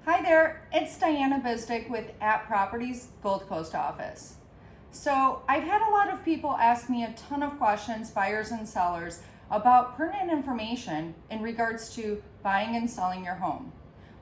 Hi there, it's Diana Bizdick with At Properties Gold Coast office. So I've had a lot of people ask me a ton of questions, buyers and sellers, about pertinent information in regards to buying and selling your home.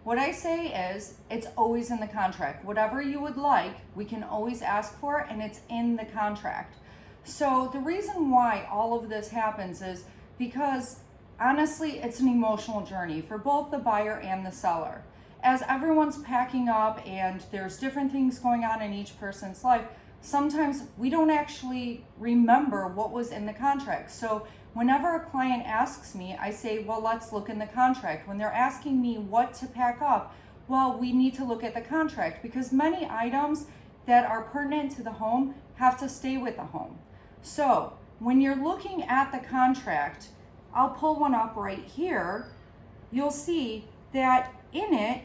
What I say is it's always in the contract. Whatever you would like, we can always ask for, and it's in the contract. So the reason why all of this happens is because honestly, it's an emotional journey for both the buyer and the seller. As everyone's packing up and there's different things going on in each person's life, sometimes we don't actually remember what was in the contract. So whenever a client asks me, I say, well, let's look in the contract. When they're asking me what to pack up, well, we need to look at the contract because many items that are pertinent to the home have to stay with the home. So when you're looking at the contract, I'll pull one up right here. You'll see that in it,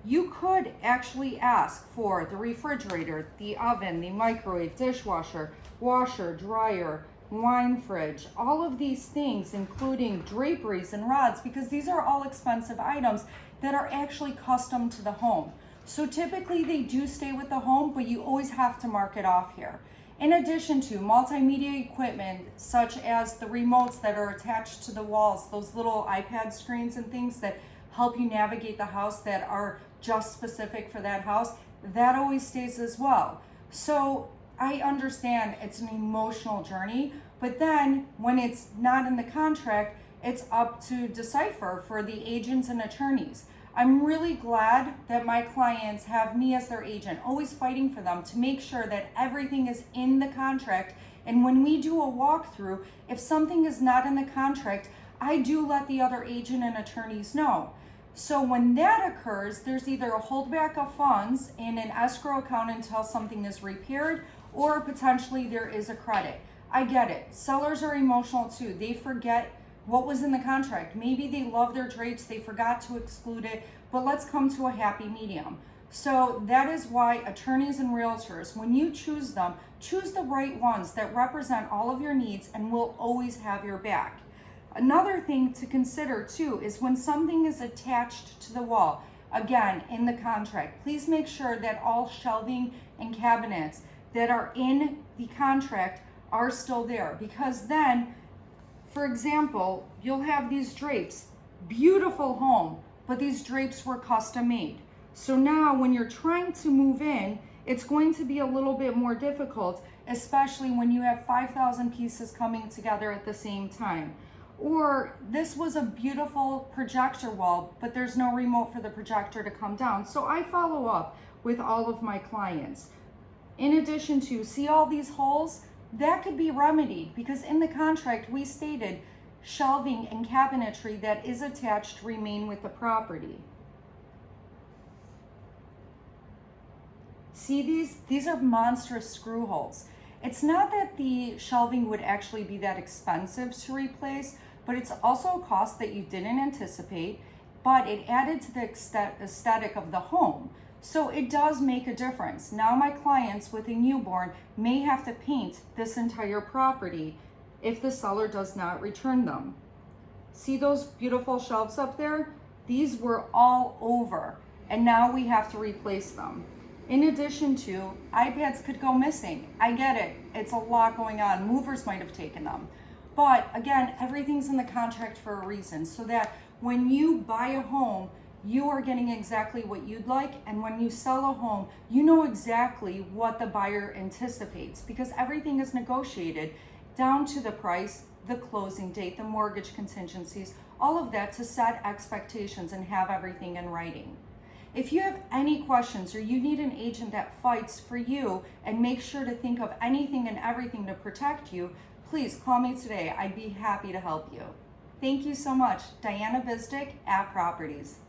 you could actually ask for the refrigerator, the oven, the microwave, dishwasher, washer, dryer, wine fridge, all of these things, including draperies and rods, because these are all expensive items that are actually custom to the home. So typically they do stay with the home, but you always have to mark it off here. In addition to multimedia equipment, such as the remotes that are attached to the walls, those little iPad screens and things that help you navigate the house that are just specific for that house, that always stays as well. So I understand it's an emotional journey, but then when it's not in the contract, it's up to decipher for the agents and attorneys. I'm really glad that my clients have me as their agent, always fighting for them to make sure that everything is in the contract. And when we do a walkthrough, if something is not in the contract, I do let the other agent and attorneys know. So when that occurs, there's either a holdback of funds in an escrow account until something is repaired, or potentially there is a credit. I get it. Sellers are emotional too. They forget what was in the contract. Maybe they love their drapes, they forgot to exclude it, but let's come to a happy medium. So that is why attorneys and realtors, when you choose them, choose the right ones that represent all of your needs and will always have your back. Another thing to consider too is when something is attached to the wall, again, in the contract, please make sure that all shelving and cabinets that are in the contract are still there, because then, for example, you'll have these drapes, beautiful home, but these drapes were custom made. So now when you're trying to move in, it's going to be a little bit more difficult, especially when you have 5,000 pieces coming together at the same time. Or this was a beautiful projector wall, but there's no remote for the projector to come down. So I follow up with all of my clients. In addition to, see all these holes? That could be remedied because in the contract we stated shelving and cabinetry that is attached remain with the property. See these are monstrous screw holes. It's not that the shelving would actually be that expensive to replace, but it's also a cost that you didn't anticipate, but it added to the aesthetic of the home. So it does make a difference. Now my clients with a newborn may have to paint this entire property if the seller does not return them. See those beautiful shelves up there? These were all over, and now we have to replace them. In addition to, iPads could go missing. I get it. It's a lot going on. Movers might have taken them. But again, everything's in the contract for a reason, so that when you buy a home, you are getting exactly what you'd like, and when you sell a home, you know exactly what the buyer anticipates because everything is negotiated down to the price, the closing date, the mortgage contingencies, all of that to set expectations and have everything in writing. If you have any questions or you need an agent that fights for you and make sure to think of anything and everything to protect you, please call me today. I'd be happy to help you. Thank you so much. Diana Bizdick at Properties.